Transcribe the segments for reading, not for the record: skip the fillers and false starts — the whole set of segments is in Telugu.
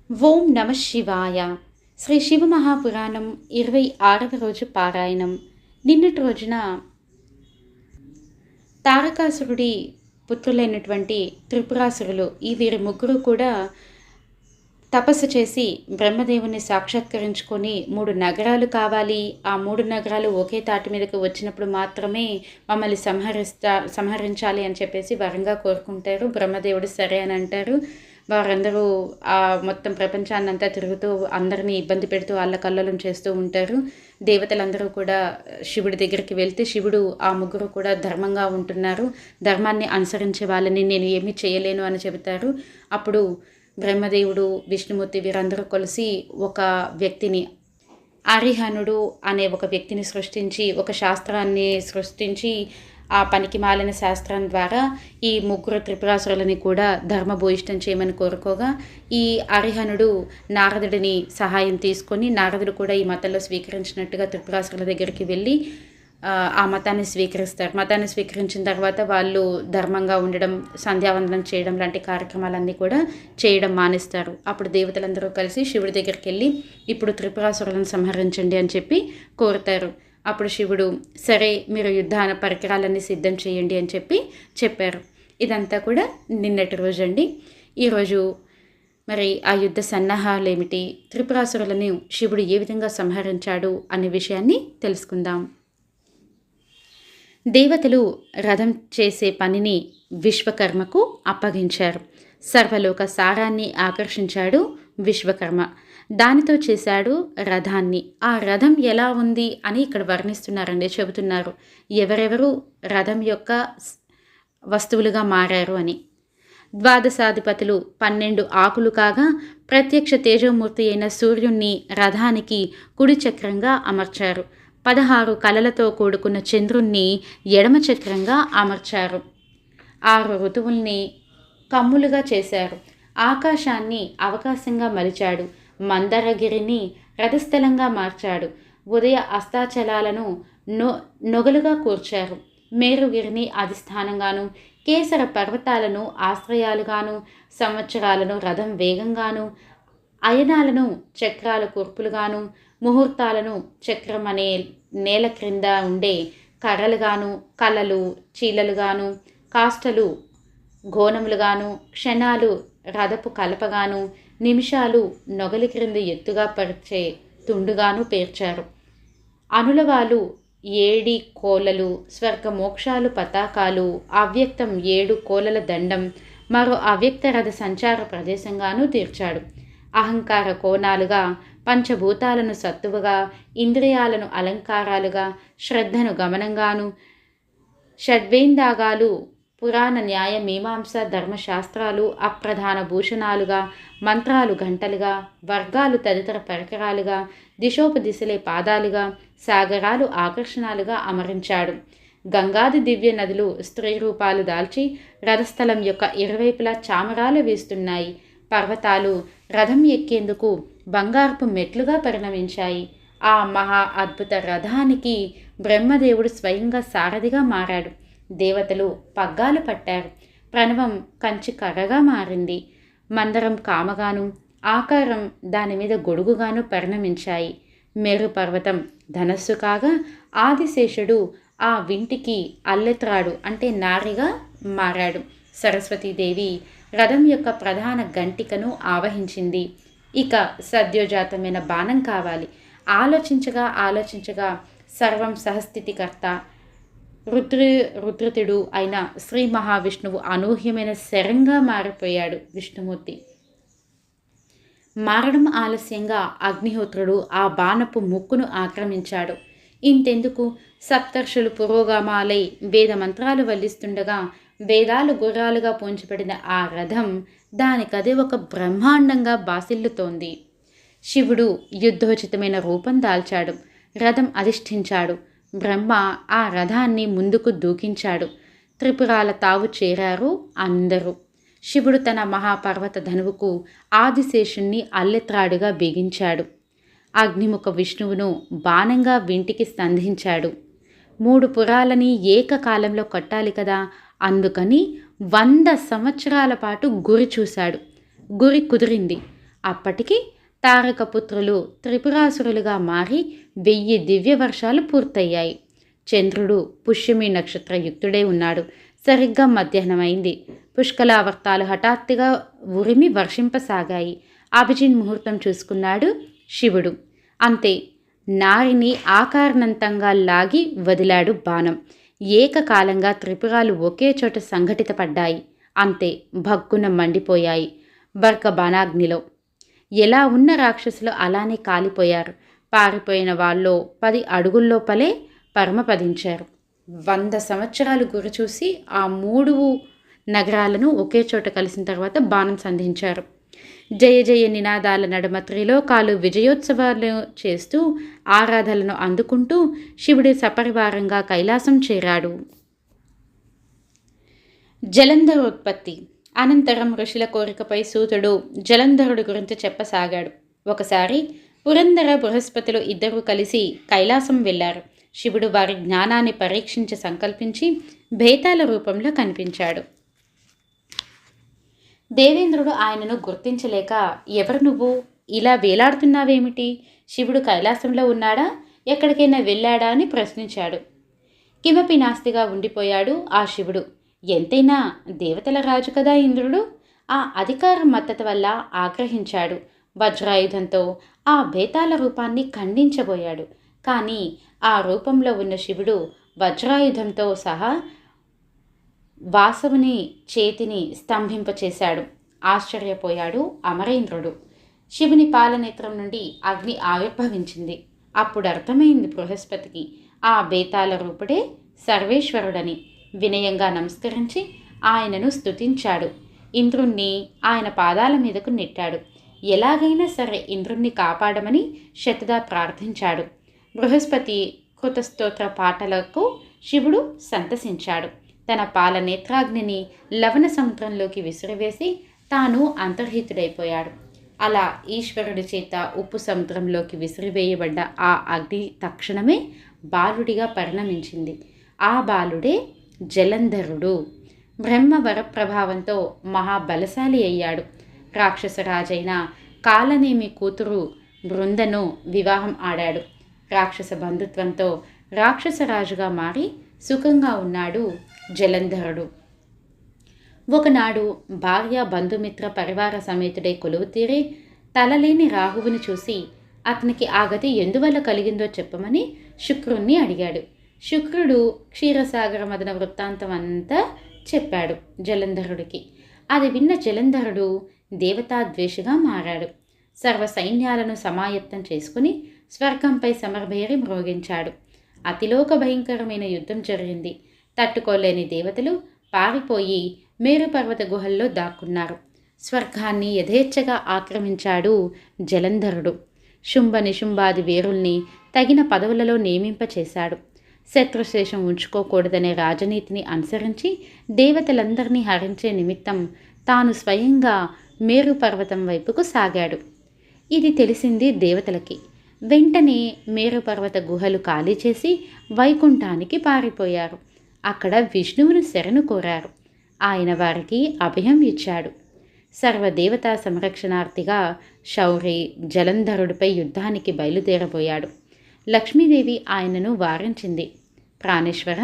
ఓం నమ శివాయ. శ్రీ శివమహాపురాణం 26వ రోజు పారాయణం. నిన్నటి రోజున తారకాసురుడి పుత్రులైనటువంటి త్రిపురాసురులు ఈ వీరి ముగ్గురు కూడా తపస్సు చేసి బ్రహ్మదేవుని సాక్షాత్కరించుకొని 3 నగరాలు కావాలి, ఆ 3 నగరాలు ఒకే తాటి మీదకి వచ్చినప్పుడు మాత్రమే మమ్మల్ని సంహరించాలి అని చెప్పేసి వరంగా కోరుకుంటారు. బ్రహ్మదేవుడు సరే అని అంటారు. వారందరూ మొత్తం ప్రపంచాన్ని అంతా తిరుగుతూ అందరినీ ఇబ్బంది పెడుతూ అల్లకల్లోలం చేస్తూ ఉంటారు. దేవతలందరూ కూడా శివుడి దగ్గరికి వెళ్తే శివుడు ఆ ముగ్గురు కూడా ధర్మంగా ఉంటున్నారు, ధర్మాన్ని అనుసరించే వాళ్ళని నేను ఏమీ చేయలేను అని చెబుతారు. అప్పుడు బ్రహ్మదేవుడు, విష్ణుమూర్తి వీరందరూ కలిసి ఒక వ్యక్తిని, ఆరిహనుడు అనే ఒక వ్యక్తిని సృష్టించి, ఒక శాస్త్రాన్ని సృష్టించి ఆ పనికి మాలిన శాస్త్రం ద్వారా ఈ ముగ్గురు త్రిపురాసురులని కూడా ధర్మభూయిష్టం చేయమని కోరుకోగా, ఈ అరిహనుడు నారదుడిని సహాయం తీసుకొని నారదుడు కూడా ఈ మతంలో స్వీకరించినట్టుగా త్రిపురాసురుల దగ్గరికి వెళ్ళి ఆ మతాన్ని స్వీకరిస్తారు. మతాన్ని స్వీకరించిన తర్వాత వాళ్ళు ధర్మంగా ఉండడం, సంధ్యావందనం చేయడం లాంటి కార్యక్రమాలన్నీ కూడా చేయడం మానేస్తారు. అప్పుడు దేవతలందరూ కలిసి శివుడి దగ్గరికి వెళ్ళి ఇప్పుడు త్రిపురాసురులను సంహరించండి అని చెప్పి కోరుతారు. అప్పుడు శివుడు సరే మీరు యుద్ధాన పరికరాలన్నీ సిద్ధం చేయండి అని చెప్పారు. ఇదంతా కూడా నిన్నటి రోజు అండి. ఈరోజు మరి ఆ యుద్ధ సన్నాహాలు ఏమిటి, త్రిపురాసురులను శివుడు ఏ విధంగా సంహరించాడు అనే విషయాన్ని తెలుసుకుందాం. దేవతలు రథం చేసే పనిని విశ్వకర్మకు అప్పగించారు. సర్వలోక సారాన్ని ఆకర్షించాడు విశ్వకర్మ. దానితో చేశాడు రథాన్ని. ఆ రథం ఎలా ఉంది అని ఇక్కడ వర్ణిస్తున్నారండి, చెబుతున్నారు ఎవరెవరు రథం యొక్క వస్తువులుగా మారారు అని. ద్వాదశాధిపతులు 12 ఆకులు కాగా ప్రత్యక్ష తేజోమూర్తి అయిన సూర్యుణ్ణి రథానికి కుడి చక్రంగా అమర్చారు. 16 కలలతో కూడుకున్న చంద్రుణ్ణి ఎడమ చక్రంగా అమర్చారు. 6 ఋతువుల్ని కమ్ములుగా చేశారు. ఆకాశాన్ని అవకాశంగా మలిచాడు. మందరగిరిని రథస్థలంగా మార్చాడు. ఉదయ అస్తాచలాలను నొగలుగా కూర్చారు. మేరుగిరిని అధిష్టానంగాను, కేసర పర్వతాలను ఆశ్రయాలుగాను, సంవత్సరాలను రథం వేగంగాను, అయనాలను చక్రాల కూర్పులుగాను, ముహూర్తాలను చక్రం అనే నేల క్రింద ఉండే కర్రలుగాను, కలలు చీలలుగాను, కాష్టలు గోనములుగాను, క్షణాలు రథపు కలపగాను, నిమిషాలు నొగలి క్రింద ఎత్తుగా పరిచే తుండుగాను పేర్చారు. అనులవాలు 7 కోలలు, స్వర్గ మోక్షాలు పతాకాలు, అవ్యక్తం 7 కోలల దండం, మరో అవ్యక్త రథ సంచార ప్రదేశంగాను తీర్చాడు. అహంకార కోణాలుగా, పంచభూతాలను సత్తువుగా, ఇంద్రియాలను అలంకారాలుగా, శ్రద్ధను గమనంగాను, షడ్వేందాగాలు పురాణ న్యాయ మీమాంస ధర్మశాస్త్రాలు అప్రధాన భూషణాలుగా, మంత్రాలు గంటలుగా, వర్గాలు తదితర పరికరాలుగా, దిశోపదిశలే పాదాలుగా, సాగరాలు ఆకర్షణాలుగా అమరించాడు. గంగాది దివ్య నదులు స్త్రీ రూపాలు దాల్చి రథస్థలం యొక్క ఇరువైపులా చామరాలు వీస్తున్నాయి. పర్వతాలు రథం ఎక్కేందుకు బంగారపు మెట్లుగా పరిణమించాయి. ఆ మహా అద్భుత రథానికి బ్రహ్మదేవుడు స్వయంగా సారథిగా మారాడు. దేవతలు పగ్గాలు పట్టారు. ప్రణవం కంచి కర్రగా మారింది. మందరం కామగాను, ఆకారం దాని మీద గొడుగుగాను పరిణమించాయి. మేరు పర్వతం ధనస్సు కాగా ఆదిశేషుడు ఆ వింటికి అల్లెత్రాడు అంటే నారిగా మారాడు. సరస్వతీదేవి రథం యొక్క ప్రధాన గంటికను ఆవహించింది. ఇక సద్యోజాతమైన బాణం కావాలి. ఆలోచించగా సర్వం సహస్థితికర్త రుద్రుతుడు అయిన శ్రీ మహావిష్ణువు అనూహ్యమైన శరంగా మారిపోయాడు విష్ణుమూర్తి. మారడం ఆలస్యంగా అగ్నిహోత్రుడు ఆ బాణపు ముక్కును ఆక్రమించాడు. ఇంతెందుకు, సప్తర్షులు పురోగమాలై వేద మంత్రాలు వల్లిస్తుండగా వేదాలు గుర్రాలుగా పూంచబడిన ఆ రథం దానికదే ఒక బ్రహ్మాండంగా బాసిల్లుతోంది. శివుడు యుద్ధోచితమైన రూపం దాల్చాడు. రథం అధిష్ఠించాడు. బ్రహ్మ ఆ రథాన్ని ముందుకు దూకించాడు. త్రిపురాల తావు చేరారు అందరూ. శివుడు తన మహాపర్వత ధనువుకు ఆదిశేషుణ్ణి అల్లెత్రాడుగా బిగించాడు. అగ్నిముఖ విష్ణువును బాణంగా వింటికి సంధించాడు. 3 పురాలని ఏకకాలంలో కట్టాలి కదా, అందుకని 100 సంవత్సరాల పాటు గురి చూశాడు. గురి కుదిరింది. అప్పటికి తారకపుత్రులు త్రిపురాసురులుగా మారి 1000 దివ్య వర్షాలు పూర్తయ్యాయి. చంద్రుడు పుష్యమి నక్షత్ర యుక్తుడై ఉన్నాడు. సరిగ్గా మధ్యాహ్నమైంది. పుష్కలావర్తాలు హఠాత్తుగా ఉరిమి వర్షింపసాగాయి. అభిజిన్ ముహూర్తం చూసుకున్నాడు శివుడు. అంతే, నారిని ఆకారణంతంగా లాగి వదిలాడు బాణం. ఏకకాలంగా త్రిపురాలు ఒకే చోట సంఘటితపడ్డాయి. అంతే, భగ్గున మండిపోయాయి బర్క బాణాగ్నిలో. ఎలా ఉన్న రాక్షసులు అలానే కాలిపోయారు. పారిపోయిన వాళ్ళు 10 అడుగుల్లోపలే పరమపదించారు. 100 సంవత్సరాలు గురిచూసి ఆ 3 నగరాలను ఒకే చోట కలిసిన తర్వాత బాణం సంధించారు. జయ జయ నినాదాల నడుమ త్రిలోకాలు విజయోత్సవాలు చేస్తూ ఆరాధనలను అందుకుంటూ శివుడి సపరివారంగా కైలాసం చేరాడు. జలంధరోత్పత్తి. అనంతరం ఋషుల కోరికపై సూతుడు జలంధరుడి గురించి చెప్పసాగాడు. ఒకసారి పురందర బృహస్పతులు ఇద్దరూ కలిసి కైలాసం వెళ్లారు. శివుడు వారి జ్ఞానాన్ని పరీక్షించి సంకల్పించి భేతాల రూపంలో కనిపించాడు. దేవేంద్రుడు ఆయనను గుర్తించలేక, ఎవరు నువ్వు, ఇలా వేలాడుతున్నావేమిటి? శివుడు కైలాసంలో ఉన్నాడా, ఎక్కడికైనా వెళ్ళాడా అని ప్రశ్నించాడు. కిమపి నాస్తిగా ఉండిపోయాడు ఆ శివుడు. ఎంతైనా దేవతల రాజు కదా ఇంద్రుడు. ఆ అధికార మత్తత వల్ల ఆగ్రహించాడు. వజ్రాయుధంతో ఆ భేతాల రూపాన్ని ఖండించబోయాడు. కానీ ఆ రూపంలో ఉన్న శివుడు వజ్రాయుధంతో సహా వాసవుని చేతిని స్తంభింపచేశాడు. ఆశ్చర్యపోయాడు అమరేంద్రుడు. శివుని పాలనేత్రం నుండి అగ్ని ఆవిర్భవించింది. అప్పుడు అర్థమైంది బృహస్పతికి ఆ బేతాల రూపుడే సర్వేశ్వరుడని. వినయంగా నమస్కరించి ఆయనను స్తుతించాడు. ఇంద్రుణ్ణి ఆయన పాదాల మీదకు నెట్టాడు. ఎలాగైనా సరే ఇంద్రుణ్ణి కాపాడమని శతదా ప్రార్థించాడు. బృహస్పతి కృతస్తోత్ర పాటలకు శివుడు సంతసించాడు. తన పాలనేత్రాగ్నిని లవణ సముద్రంలోకి విసిరివేసి తాను అంతర్హితుడైపోయాడు. అలా ఈశ్వరుడి చేత ఉప్పు సముద్రంలోకి విసిరివేయబడ్డ ఆ అగ్ని తక్షణమే బాలుడిగా పరిణమించింది. ఆ బాలుడే జలంధరుడు. బ్రహ్మ వరప్రభావంతో మహాబలశాలి అయ్యాడు. రాక్షసరాజైన కాలనేమి కూతురు బృందను వివాహం ఆడాడు. రాక్షస బంధుత్వంతో రాక్షసరాజుగా మారి సుఖంగా ఉన్నాడు జలంధరుడు. ఒకనాడు భార్య బంధుమిత్ర పరివార సమేతుడై కొలువుతీరి తలలేని రాహువుని చూసి అతనికి ఆ గతి ఎందువల్ల కలిగిందో చెప్పమని శుక్రుణ్ణి అడిగాడు. శుక్రుడు క్షీరసాగర మదన వృత్తాంతం అంతా చెప్పాడు జలంధరుడికి. అది విన్న జలంధరుడు దేవతాద్వేషిగా మారాడు. సర్వ సైన్యాలను సమాయత్తం చేసుకుని స్వర్గంపై సమరభేరి మ్రోగించాడు. అతిలోక భయంకరమైన యుద్ధం జరిగింది. తట్టుకోలేని దేవతలు పారిపోయి మేరుపర్వత గుహల్లో దాక్కున్నారు. స్వర్గాన్ని యథేచ్ఛగా ఆక్రమించాడు జలంధరుడు. శుంభ నిశుంభాది వీరుల్ని తగిన పదవులలో నియమింపచేశాడు. శత్రుశేషం ఉంచుకోకూడదనే రాజనీతిని అనుసరించి దేవతలందరినీ హరించే నిమిత్తం తాను స్వయంగా మేరు పర్వతం వైపుకు సాగాడు. ఇది తెలిసింది దేవతలకి. వెంటనే మేరుపర్వత గుహలు ఖాళీ చేసి వైకుంఠానికి పారిపోయారు. అక్కడ విష్ణువును శరణు కోరారు. ఆయన వారికి అభయం ఇచ్చాడు. సర్వదేవతా సంరక్షణార్థిగా శౌరి జలంధరుడిపై యుద్ధానికి బయలుదేరబోయాడు. లక్ష్మీదేవి ఆయనను వారించింది. ప్రాణేశ్వర,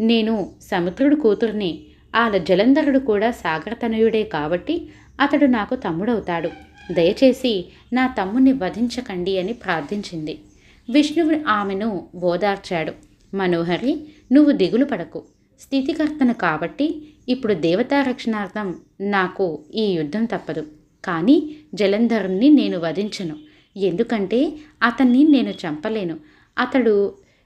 నేను సముద్రుడు కూతుర్ని. ఆ జలంధరుడు కూడా సాగరతనయుడే కాబట్టి అతడు నాకు తమ్ముడవుతాడు. దయచేసి నా తమ్ముణ్ణి వధించకండి అని ప్రార్థించింది. విష్ణువు ఆమెను ఓదార్చాడు. మనోహరి, నువ్వు దిగులు పడకు. స్థితికర్తను కాబట్టి ఇప్పుడు దేవతా రక్షణార్థం నాకు ఈ యుద్ధం తప్పదు. కానీ జలంధరుణ్ణి నేను వధించను. ఎందుకంటే అతన్ని నేను చంపలేను. అతడు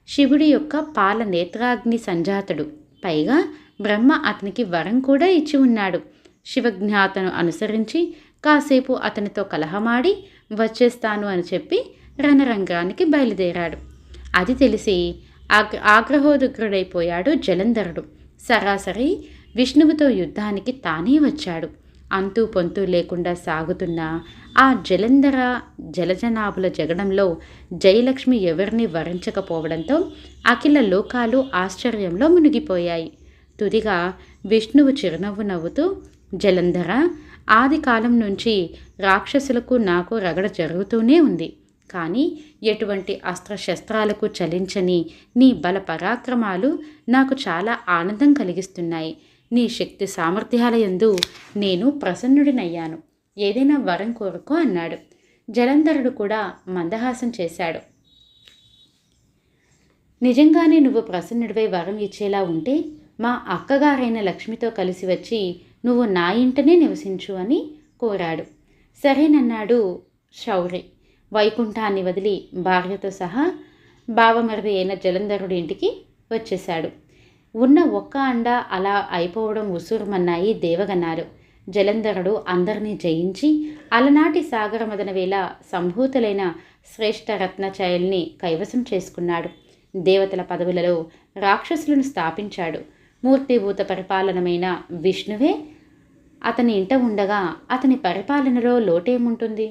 శివుడి యొక్క పాల నేత్రాగ్ని సంజాతుడు. పైగా బ్రహ్మ అతనికి వరం కూడా ఇచ్చి ఉన్నాడు. శివజ్ఞాతను అనుసరించి కాసేపు అతనితో కలహమాడి వచ్చేస్తాను అని చెప్పి రణరంగానికి బయలుదేరాడు. అది తెలిసి ఆగ్రహోదగ్రుడైపోయాడు జలంధరుడు. సరాసరి విష్ణువుతో యుద్ధానికి తానే వచ్చాడు. అంతూ పొంతూ లేకుండా సాగుతున్న ఆ జలంధర జలజనాభుల జగడంలో జయలక్ష్మి ఎవరిని వరించకపోవడంతో అఖిల లోకాలు ఆశ్చర్యంలో మునిగిపోయాయి. తుదిగా విష్ణువు చిరునవ్వు నవ్వుతూ, జలంధర, ఆది కాలం నుంచి రాక్షసులకు నాకు రగడ జరుగుతూనే ఉంది. కానీ ఎటువంటి అస్త్రశస్త్రాలకు చలించని నీ బల పరాక్రమాలు నాకు చాలా ఆనందం కలిగిస్తున్నాయి. నీ శక్తి సామర్థ్యాల యందు నేను ప్రసన్నుడినయ్యాను. ఏదైనా వరం కోరుకో అన్నాడు. జలంధరుడు కూడా మందహాసం చేశాడు. నిజంగానే నువ్వు ప్రసన్నుడిపై వరం ఇచ్చేలా ఉంటే మా అక్కగారైన లక్ష్మితో కలిసి వచ్చి నువ్వు నా ఇంటనే నివసించు అని కోరాడు. సరేనన్నాడు శౌరి. వైకుంఠాన్ని వదిలి భార్యతో సహా బావమరిది అయిన జలంధరుడి ఇంటికి వచ్చేశాడు. ఉన్న ఒక్క అండ అలా అయిపోవడం ఉసూరుమన్నాయి దేవగన్నారు. జలంధరుడు అందరినీ జయించి అలనాటి సాగరమదన వేళ సంభూతులైన శ్రేష్ఠ రత్నఛాయల్ని కైవసం చేసుకున్నాడు. దేవతల పదవులలో రాక్షసులను స్థాపించాడు. మూర్తిభూత పరిపాలనమైన విష్ణువే అతని ఇంట ఉండగా అతని పరిపాలనలో లోటేముంటుంది?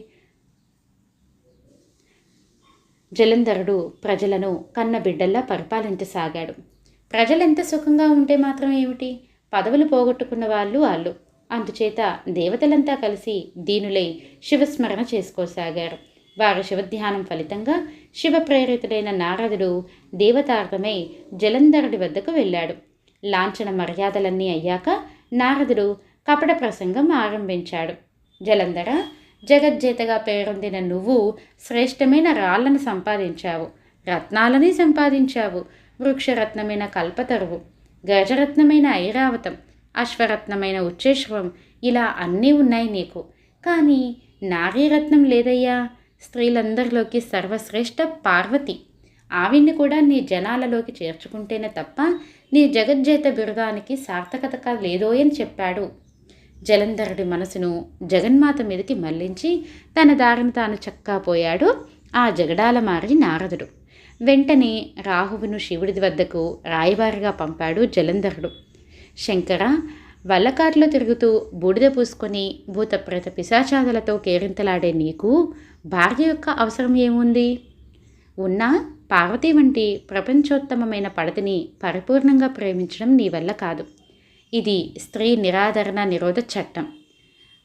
జలంధరుడు ప్రజలను కన్నబిడ్డల్లా పరిపాలించసాగాడు. ప్రజలెంత సుఖంగా ఉంటే మాత్రం ఏమిటి, పదవులు పోగొట్టుకున్న వాళ్ళు. అందుచేత దేవతలంతా కలిసి దీనులై శివస్మరణ చేసుకోసాగారు. వారి శివధ్యానం ఫలితంగా శివప్రేరితుడైన నారదుడు దేవతార్థమై జలంధరుడి వద్దకు వెళ్ళాడు. లాంఛన మర్యాదలన్నీ అయ్యాక నారదుడు కపట ప్రసంగం ఆరంభించాడు. జలంధర, జగజ్జేతగా పేరొందిన నువ్వు శ్రేష్టమైన రాళ్లను సంపాదించావు, రత్నాలని సంపాదించావు. వృక్షరత్నమైన కల్పతరువు, గజరత్నమైన ఐరావతం, అశ్వరత్నమైన ఉచ్చేశ్వరం, ఇలా అన్నీ ఉన్నాయి నీకు. కానీ నారీరత్నం లేదయ్యా. స్త్రీలందరిలోకి సర్వశ్రేష్ఠ పార్వతి. ఆవిడ్ని కూడా నీ జనాలలోకి చేర్చుకుంటేనే తప్ప నీ జగజ్జేత బిరుదానికి సార్థకత లేదోయని చెప్పాడు. జలంధరుడి మనసును జగన్మాత మీదకి మళ్లించి తన దారిని తాను చక్కాపోయాడు ఆ జగడాల మారి నారదుడు. వెంటనే రాహువును శివుడి వద్దకు రాయబారిగా పంపాడు జలంధరుడు. శంకర, వల్లకాట్లో తిరుగుతూ బూడిద పూసుకొని భూతప్రేత పిశాచాదులతో కేరింతలాడే నీకు భార్య యొక్క అవసరం ఏముంది? ఉన్నా పార్వతి వంటి ప్రపంచోత్తమమైన పడతిని పరిపూర్ణంగా ప్రేమించడం నీ వల్ల కాదు. ఇది స్త్రీ నిరాదరణ నిరోధ చట్టం.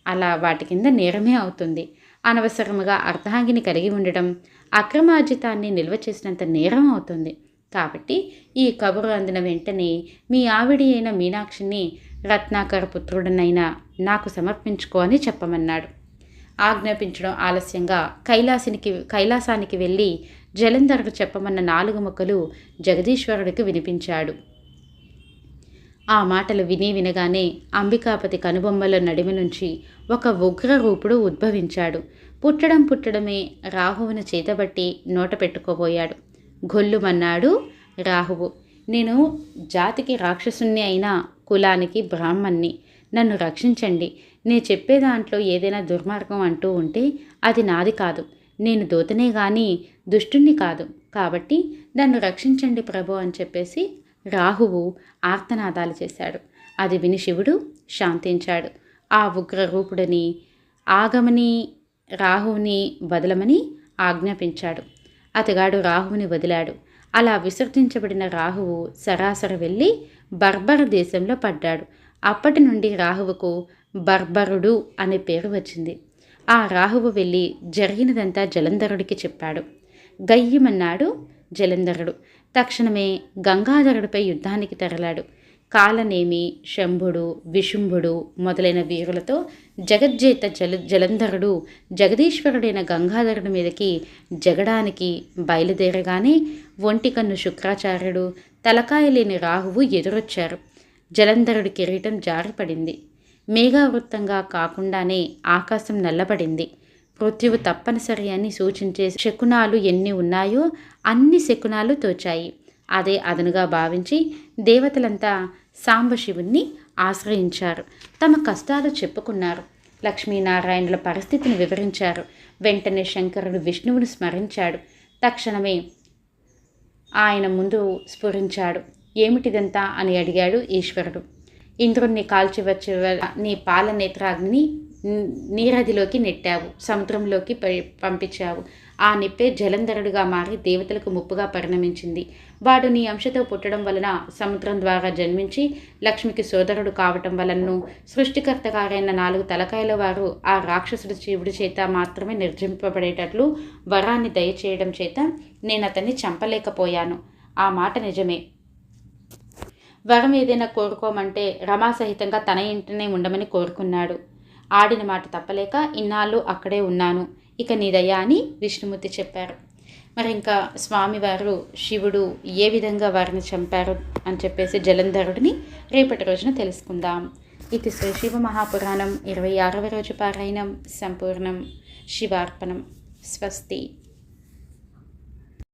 అలా వాటి కింద నేరమే అవుతుంది. అనవసరముగా అర్ధాంగిని కలిగి ఉండడం అక్రమార్జితాన్ని నిల్వ చేసినంత నేరం అవుతుంది. కాబట్టి ఈ కబురు అందిన వెంటనే మీ ఆవిడి అయిన మీనాక్షిని రత్నాకర పుత్రుడనైనా నాకు సమర్పించుకో అని చెప్పమన్నాడు. ఆజ్ఞాపించడం ఆలస్యంగా కైలాసానికి వెళ్ళి జలంధరుడు చెప్పమన్న 4 ముక్కలు జగదీశ్వరుడికి వినిపించాడు. ఆ మాటలు వినగానే అంబికాపతి కనుబొమ్మల నడిమి నుంచి ఒక ఉగ్రరూపుడు ఉద్భవించాడు. పుట్టడమే రాహువును చేతబట్టి నోట పెట్టుకోబోయాడు. గొల్లుమన్నాడు రాహువు. నేను జాతికి రాక్షసుణ్ణి అయినా కులానికి బ్రాహ్మణ్ణి. నన్ను రక్షించండి. నేను చెప్పే దాంట్లో ఏదైనా దుర్మార్గం అంటూ ఉంటే అది నాది కాదు. నేను దూతనే గాని దుష్టుణ్ణి కాదు. కాబట్టి నన్ను రక్షించండి ప్రభు అని చెప్పేసి రాహువు ఆర్తనాదాలు చేశాడు. అది విని శివుడు శాంతించాడు. ఆ ఉగ్రరూపుడిని ఆగమని రాహువుని వదలమని ఆజ్ఞాపించాడు. అతగాడు రాహువుని వదిలాడు. అలా విసర్జించబడిన రాహువు సరాసరి వెళ్ళి బర్బర దేశంలో పడ్డాడు. అప్పటి నుండి రాహువుకు బర్బరుడు అనే పేరు వచ్చింది. ఆ రాహువు వెళ్ళి జరిగినదంతా జలంధరుడికి చెప్పాడు. గయ్యమన్నాడు జలంధరుడు. తక్షణమే గంగాధరుడిపై యుద్ధానికి తరలాడు. కాలనేమి, శంభుడు, విశుంభుడు మొదలైన వీరులతో జగజ్జేత జలంధరుడు జగదీశ్వరుడైన గంగాధరుడి మీదకి జగడానికి బయలుదేరగానే ఒంటికన్ను శుక్రాచార్యుడు, తలకాయ లేని రాహువు ఎదురొచ్చారు. జలంధరుడి కిరీటం జారిపడింది. మేఘావృత్తంగా కాకుండానే ఆకాశం నల్లబడింది. మృత్యువు తప్పనిసరి అని సూచించే శకునాలు ఎన్ని ఉన్నాయో అన్ని శకునాలు తోచాయి. అదే అదనుగా భావించి దేవతలంతా సాంబశివుణ్ణి ఆశ్రయించారు. తమ కష్టాలు చెప్పుకున్నారు. లక్ష్మీనారాయణుల పరిస్థితిని వివరించారు. వెంటనే శంకరుడు విష్ణువుని స్మరించాడు. తక్షణమే ఆయన ముందు స్ఫురించాడు. ఏమిటిదంతా అని అడిగాడు ఈశ్వరుడు. ఇంద్రుణ్ణి కాల్చివచ్చి నీ పాలనేత్రాగ్ని నీరదిలోకి నెట్టావు, సముద్రంలోకి పంపించావు. ఆ నిప్పే జలంధరుడుగా మారి దేవతలకు ముప్పుగా పరిణమించింది. వాడు నీ అంశతో పుట్టడం వలన సముద్రం ద్వారా జన్మించి లక్ష్మికి సోదరుడు కావటం వలనను సృష్టికర్తగారైన 4 తలకాయల వారు ఆ రాక్షసుడి శివుడి చేత మాత్రమే నిర్జింపబడేటట్లు వరాన్ని దయచేయడం చేత నేను అతన్ని చంపలేకపోయాను. ఆ మాట నిజమే. వరం ఏదైనా కోరుకోమంటే రమాసహితంగా తన ఇంటినే ఉండమని కోరుకున్నాడు. ఆడిన మాట తప్పలేక ఇన్నాళ్ళు అక్కడే ఉన్నాను. ఇక నీ దయ అని విష్ణుమూర్తి చెప్పారు. మరి ఇంకా స్వామివారు శివుడు ఏ విధంగా వారిని చంపారు అని చెప్పేసి జలంధరుడిని రేపటి రోజున తెలుసుకుందాం. ఇది శ్రీ శివ మహాపురాణం 26వ రోజు పారాయణం సంపూర్ణం. శివార్పణం. స్వస్తి.